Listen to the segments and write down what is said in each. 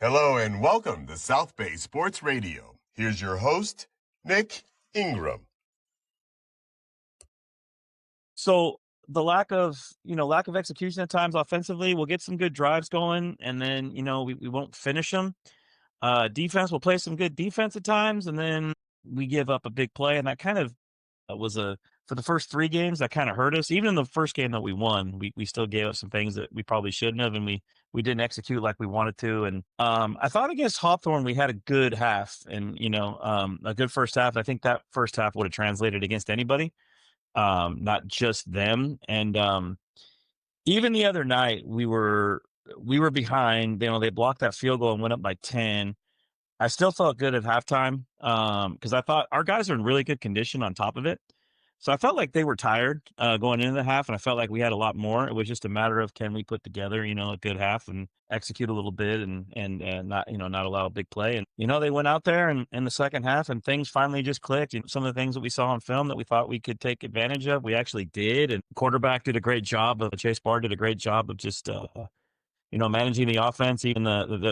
Hello and welcome to South Bay Sports Radio. Here's your host, Nick Ingram. So the lack of execution at times offensively, we'll get some good drives going, and then we won't finish them. Defense will play some good defense at times, and then we give up a big play, and that kind of was for the first 3 games that kind of hurt us. Even in the first game that we won, we still gave up some things that we probably shouldn't have, and we didn't execute like we wanted to. And I thought against Hawthorne we had a good half, and a good first half. I think that first half would have translated against anybody, not just them. And even the other night we were behind. They blocked that field goal and went up by 10. I still felt good at halftime because I thought our guys are in really good condition on top of it. So I felt like they were tired going into the half, and I felt like we had a lot more. It was just a matter of, can we put together, a good half and execute a little bit and not allow a big play. And, they went out there in the second half and things finally just clicked. Some of the things that we saw on film that we thought we could take advantage of, we actually did. And quarterback did a great job Chase Barr did a great job of just, managing the offense. Even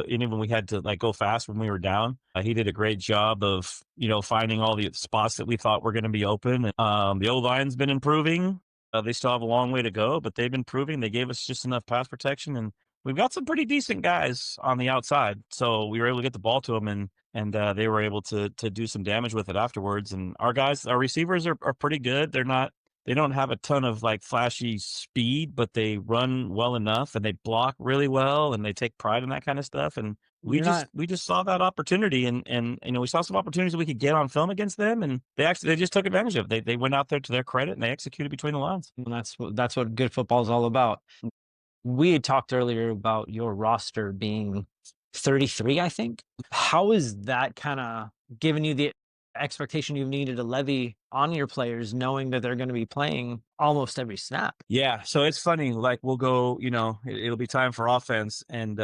even when we had to go fast when we were down, he did a great job of, finding all the spots that we thought were going to be open. The O-line's been improving. They still have a long way to go, but they've been improving. They gave us just enough pass protection, and we've got some pretty decent guys on the outside. So we were able to get the ball to them, and they were able to do some damage with it afterwards. And our receivers are pretty good. They don't have a ton of flashy speed, but they run well enough and they block really well and they take pride in that kind of stuff. And we just saw that opportunity, and we saw some opportunities that we could get on film against them, and they just took advantage of it. They went out there to their credit and they executed between the lines. And that's what good football is all about. We had talked earlier about your roster being 33, I think. How is that kind of giving you the expectation you've needed to levy on your players, knowing that they're going to be playing almost every snap? Yeah. So it's funny, we'll go, it'll be time for offense, and,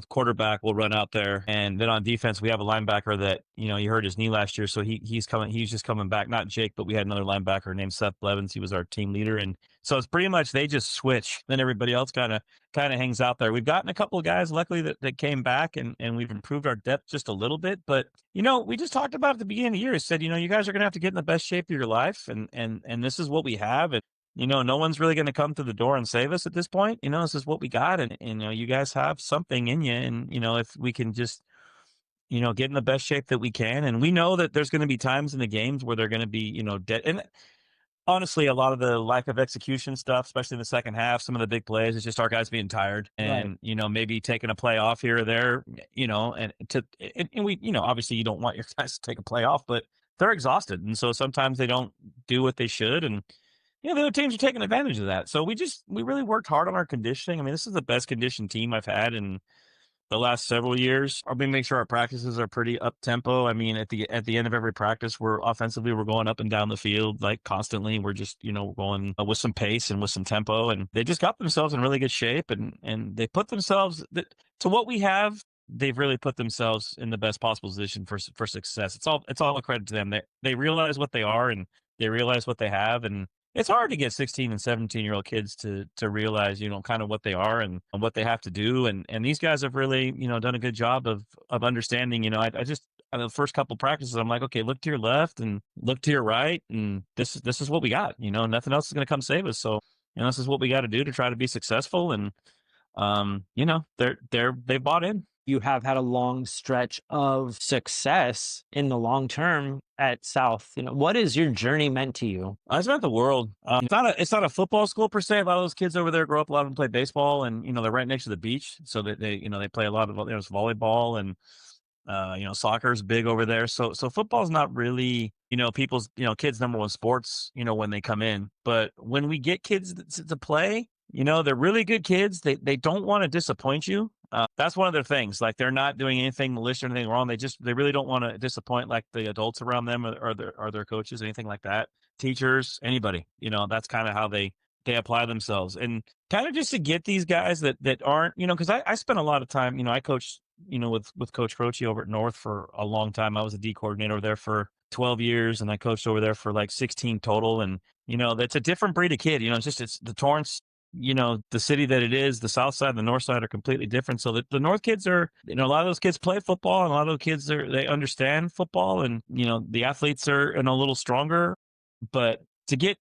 quarterback will run out there. And then on defense, we have a linebacker that, he hurt his knee last year. So he's just coming back, not Jake, but we had another linebacker named Seth Blevins. He was our team leader. And so it's pretty much, they just switch. Then everybody else kind of hangs out there. We've gotten a couple of guys, luckily, that came back, and we've improved our depth just a little bit. But, we just talked about at the beginning of the year, said, you guys are going to have to get in the best shape of your life. And this is what we have. And, no one's really going to come through the door and save us at this point. This is what we got. And you guys have something in you. And, if we can just, get in the best shape that we can. And we know that there's going to be times in the games where they're going to be, dead. And honestly, a lot of the lack of execution stuff, especially in the second half, some of the big plays, it's just our guys being tired and, right. Maybe taking a play off here or there, and we, obviously you don't want your guys to take a play off, but they're exhausted. And so sometimes they don't do what they should. And, the other teams are taking advantage of that. So we really worked hard on our conditioning. I mean, this is the best conditioned team I've had in the last several years. I'll make sure our practices are pretty up tempo. I mean, at the end of every practice, we're going up and down the field constantly. We're just, going with some pace and with some tempo, and they just got themselves in really good shape, and they put themselves to what we have. They've really put themselves in the best possible position for success. It's all a credit to them. They realize what they are, and they realize what they have. And it's hard to get 16 and 17-year-old kids to realize, kind of what they are and what they have to do. And these guys have really, done a good job of understanding. I just, the first couple practices, I'm like, okay, look to your left and look to your right. And this is what we got, nothing else is going to come save us. So, this is what we got to do to try to be successful. And, they've bought in. You have had a long stretch of success in the long term at South. What has your journey meant to you? It's meant the world. It's not a football school per se. A lot of those kids over there grow up. A lot of them play baseball, and they're right next to the beach, so that they play a lot of volleyball, and soccer's big over there. So football's not really people's kids' number one sports when they come in. But when we get kids to play, they're really good kids. They don't want to disappoint you. That's one of their things. They're not doing anything malicious or anything wrong. They really don't want to disappoint the adults around them or their coaches, anything like that. Teachers, anybody, that's kind of how they apply themselves. And kind of just to get these guys that aren't, because I spent a lot of time, I coached, with Coach Croce over at North for a long time. I was a D coordinator over there for 12 years, and I coached over there for 16 total. And, that's a different breed of kid. It's the Torrance the city that it is, the south side and the north side are completely different. So the north kids are, a lot of those kids play football, and a lot of those kids they understand football, and the athletes are a little stronger. But to get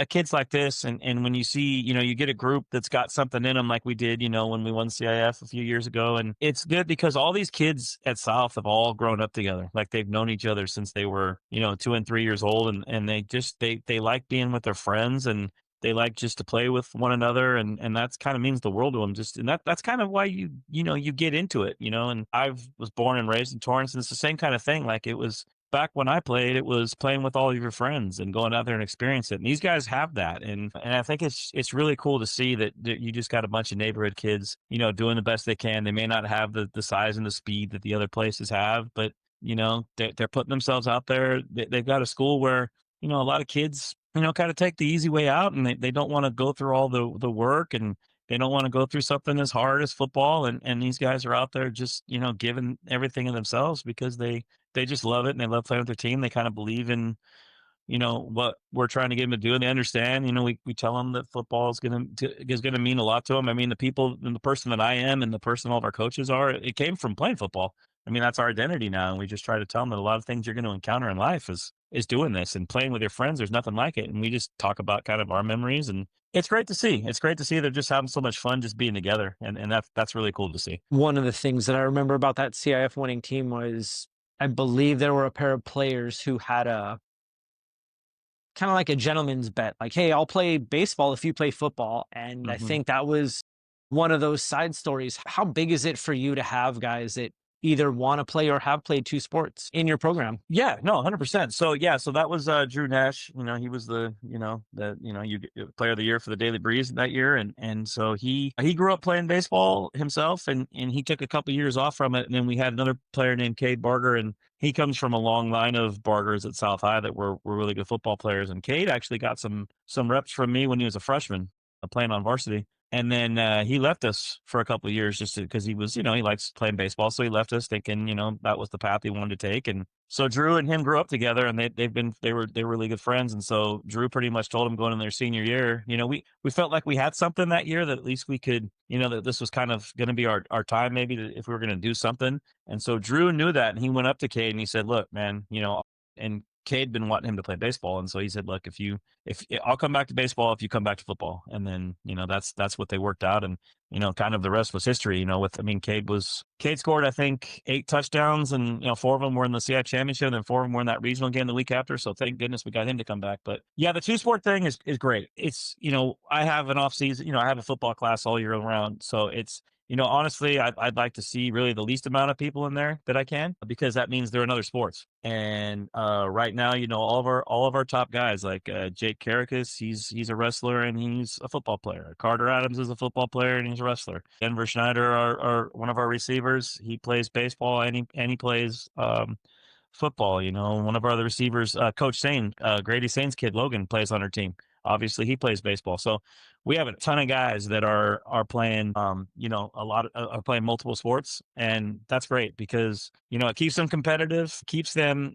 kids like this, and when you see you get a group that's got something in them, like we did when we won CIF a few years ago, and it's good because all these kids at South have all grown up together, like they've known each other since they were 2 and 3 years old, and they like being with their friends, and they like just to play with one another, and that's kind of means the world to them. And that's kind of why you get into it, and I was born and raised in Torrance, and it's the same kind of thing. Like, it was back when I played, it was playing with all of your friends and going out there and experience it. And these guys have that, and I think it's really cool to see that you just got a bunch of neighborhood kids, doing the best they can. They may not have the size and the speed that the other places have, but they're putting themselves out there. They've got a school where a lot of kids kind of take the easy way out, and they don't want to go through all the work, and they don't want to go through something as hard as football. And these guys are out there just giving everything of themselves because they just love it, and they love playing with their team. They kind of believe in, what we're trying to get them to do, and they understand. We tell them that football is going to mean a lot to them. I mean, the people and the person that I am and the person all of our coaches are, it came from playing football. I mean, that's our identity now, and we just try to tell them that a lot of things you're going to encounter in life is doing this and playing with your friends. There's nothing like it, and we just talk about kind of our memories, and it's great to see. It's great to see they're just having so much fun just being together, and that's really cool to see. One of the things that I remember about that CIF winning team was, I believe there were a pair of players who had a kind of like a gentleman's bet, like, hey, I'll play baseball if you play football. And I think that was one of those side stories. How big is it for you to have guys that either want to play or have played two sports in your program? Yeah, no, 100%. So that was Drew Nash. He was the player of the year for the Daily Breeze that year, and so he grew up playing baseball himself, and he took a couple years off from it. And then we had another player named Cade Barger, and he comes from a long line of Bargers at South High that were really good football players. And Cade actually got some reps from me when he was a freshman, playing on varsity. And then he left us for a couple of years just because he was, he likes playing baseball. So he left us thinking, that was the path he wanted to take. And so Drew and him grew up together, and they were really good friends. And so Drew pretty much told him going in their senior year, we felt like we had something that year that at least we could, that this was kind of going to be our time, maybe, if we were going to do something. And so Drew knew that, and he went up to Cade and he said, look, man, and Cade been wanting him to play baseball, and so he said, look, if I'll come back to baseball if you come back to football. And then that's what they worked out, and kind of the rest was history. Cade scored, I think, 8 touchdowns, and 4 of them were in the CIF championship, and then 4 of them were in that regional game the week after. So thank goodness we got him to come back. But yeah, the 2-sport thing is great. It's I have an off season, I have a football class all year round, so it's honestly, I'd like to see really the least amount of people in there that I can, because that means they're in other sports. And right now, all of our top guys, like Jake Caracas, he's a wrestler and he's a football player. Carter Adams is a football player and he's a wrestler. Denver Schneider, our one of our receivers, he plays baseball and he plays football. One of our other receivers, Coach Sane, Grady Sane's kid, Logan, plays on our team. Obviously, he plays baseball. So we have a ton of guys that are playing, a lot are playing multiple sports, and that's great because it keeps them competitive, keeps them,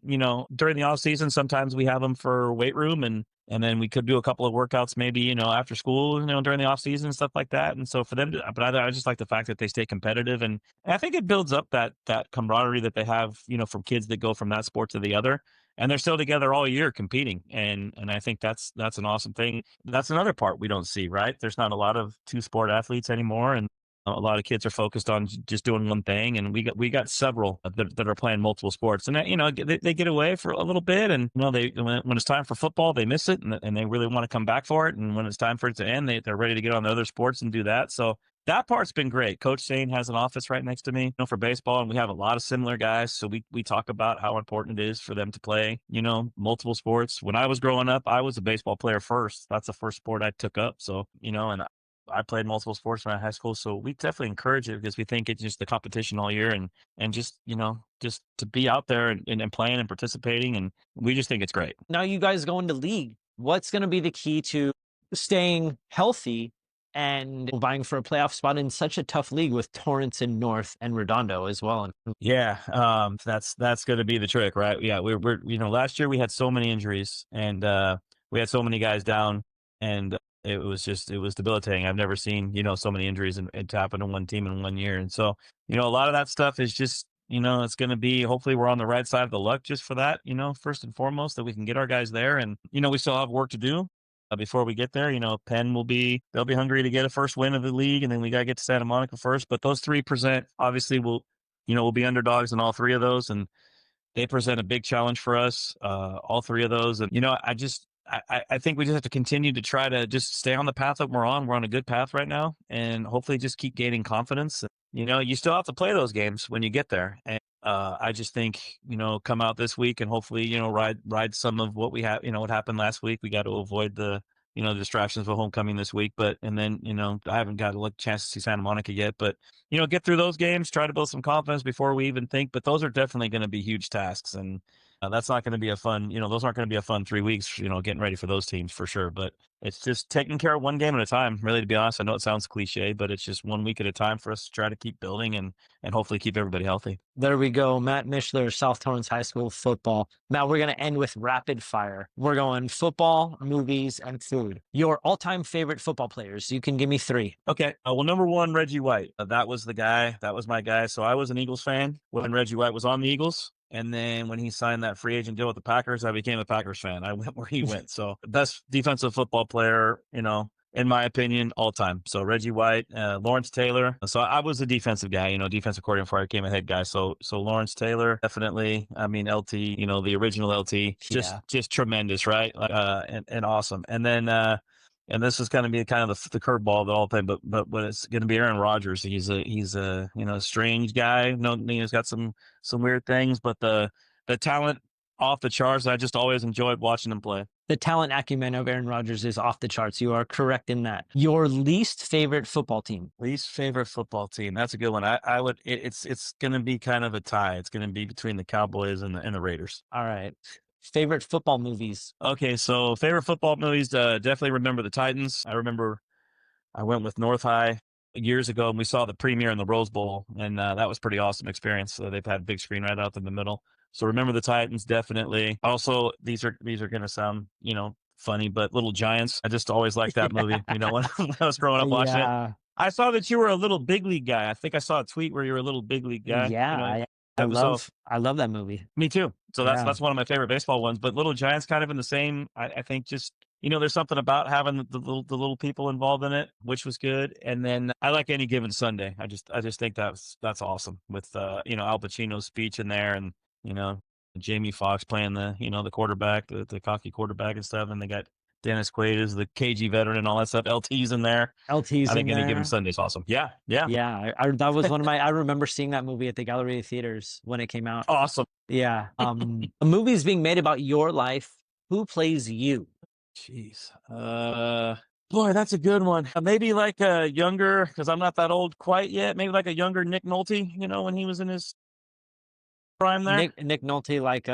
during the off season. Sometimes we have them for weight room, and then we could do a couple of workouts, maybe after school, during the off season and stuff like that. And so for them, but I just like the fact that they stay competitive, and I think it builds up that camaraderie that they have, from kids that go from that sport to the other. And they're still together all year competing. And I think that's an awesome thing. That's another part we don't see, right? There's not a lot of 2-sport athletes anymore. And a lot of kids are focused on just doing one thing. And we got several that are playing multiple sports. And, they get away for a little bit. And, when it's time for football, they miss it. And they really want to come back for it. And when it's time for it to end, they're ready to get on the other sports and do that. So that part's been great. Coach Sane has an office right next to me, for baseball, and we have a lot of similar guys. So we talk about how important it is for them to play, multiple sports. When I was growing up, I was a baseball player first. That's the first sport I took up. So, and I played multiple sports when I was in high school. So we definitely encourage it because we think it's just the competition all year and just, just to be out there and playing and participating. And we just think it's great. Now you guys go into league. What's going to be the key to staying healthy and vying for a playoff spot in such a tough league with Torrance and North and Redondo as well? Yeah, that's going to be the trick, right? Yeah, we're last year we had so many injuries, and we had so many guys down, and it was debilitating. I've never seen, so many injuries and it happen to one team in 1 year. And so, a lot of that stuff is just, it's going to be, hopefully we're on the right side of the luck just for that, first and foremost, that we can get our guys there. And, we still have work to do before we get there. Penn they'll be hungry to get a first win of the league, and then we got to get to Santa Monica first. But those three obviously we'll be underdogs in all three of those. And they present a big challenge for us, all three of those. And, I think we just have to continue to try to just stay on the path that we're on. We're on a good path right now, and hopefully just keep gaining confidence. You still have to play those games when you get there. And I just think, come out this week and hopefully, ride some of what we have, what happened last week. We got to avoid the distractions of homecoming this week. And then, I haven't got a chance to see Santa Monica yet, but, get through those games, try to build some confidence before we even think. But those are definitely going to be huge tasks. And that's not going to be a fun, those aren't going to be a fun 3 weeks, getting ready for those teams for sure. But it's just taking care of one game at a time, really, to be honest. I know it sounds cliche, but it's just 1 week at a time for us to try to keep building and hopefully keep everybody healthy. There we go. Matt Mishler, South Torrance High School football. Now we're going to end with rapid fire. We're going football, movies, and food. Your all-time favorite football players. You can give me 3. Okay. Well, number 1, Reggie White. That was the guy. That was my guy. So I was an Eagles fan when Reggie White was on the Eagles. And then when he signed that free agent deal with the Packers, I became a Packers fan. I went where he went. So best defensive football player, in my opinion, all time. So Reggie White, Lawrence Taylor. So I was a defensive guy, defensive coordinator before I became a head guy. So Lawrence Taylor, definitely. I mean, LT, the original LT, just tremendous, right? And awesome. And then, and this is going to be kind of the curveball of the whole thing, but it's going to be Aaron Rodgers. He's a strange guy. No, he's got some weird things, but the talent off the charts. I just always enjoyed watching him play. The talent acumen of Aaron Rodgers is off the charts. You are correct in that. Your least favorite football team? Least favorite football team. That's a good one. It's going to be kind of a tie. It's going to be between the Cowboys and the Raiders. All right. Favorite football movies? Okay, so favorite football movies, definitely remember the Titans. I remember I went with North High years ago, and we saw the premiere in the Rose Bowl, and that was a pretty awesome experience. So they've had a big screen right out in the middle. So remember the Titans, definitely. Also, these are going to sound, funny, but Little Giants. I just always liked that movie, when I was growing up watching it. I saw that you were a little big league guy. I think I saw a tweet where you were a little big league guy. Yeah, I love that movie. Me too. So that's one of my favorite baseball ones. But Little Giants kind of in the same. I think just there's something about having the little people involved in it, which was good. And then I like Any Given Sunday. I just think that's awesome with Al Pacino's speech in there, and Jamie Foxx playing the quarterback, the cocky quarterback and stuff, and they got Dennis Quaid as the KG veteran and all that stuff. LT's in there. I think Any Given Sunday's awesome. Yeah. That was one of my. I remember seeing that movie at the Galleria Theaters when it came out. Awesome. Yeah. A movie is being made about your life. Who plays you? Jeez. Boy, that's a good one. Maybe like a younger, because I'm not that old quite yet. Maybe like a younger Nick Nolte. When he was in his prime there. Nick Nolte, like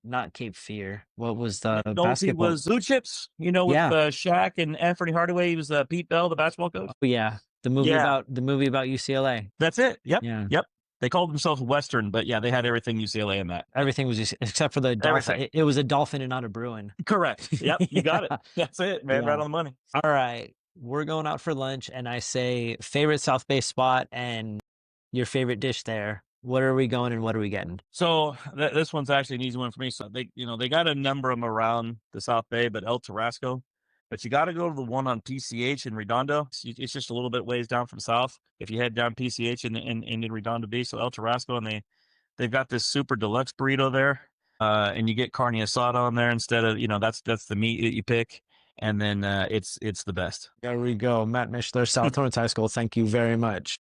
not Cape Fear. What was the Nolte basketball? Was Blue Chips, with Shaq and Anthony Hardaway. He was Pete Bell, the basketball coach. Oh, yeah. The movie about UCLA. That's it. Yep. Yeah. Yep. They called themselves Western, but they had everything UCLA in that. Everything was except for the dolphin. It was a dolphin and not a Bruin. Correct. Yep. You got it. That's it, man. Right on the money. All right. We're going out for lunch, and I say favorite South Bay spot and your favorite dish there. What are we going and what are we getting? So this one's actually an easy one for me. So they got a number of them around the South Bay, but El Tarasco. But you got to go to the one on PCH in Redondo. It's just a little bit ways down from south. If you head down PCH in Redondo Beach, so El Tarasco, and they've got this super deluxe burrito there, and you get carne asada on there instead of that's the meat that you pick, and then it's the best. There we go, Matt Mishler, South Torrance High School. Thank you very much.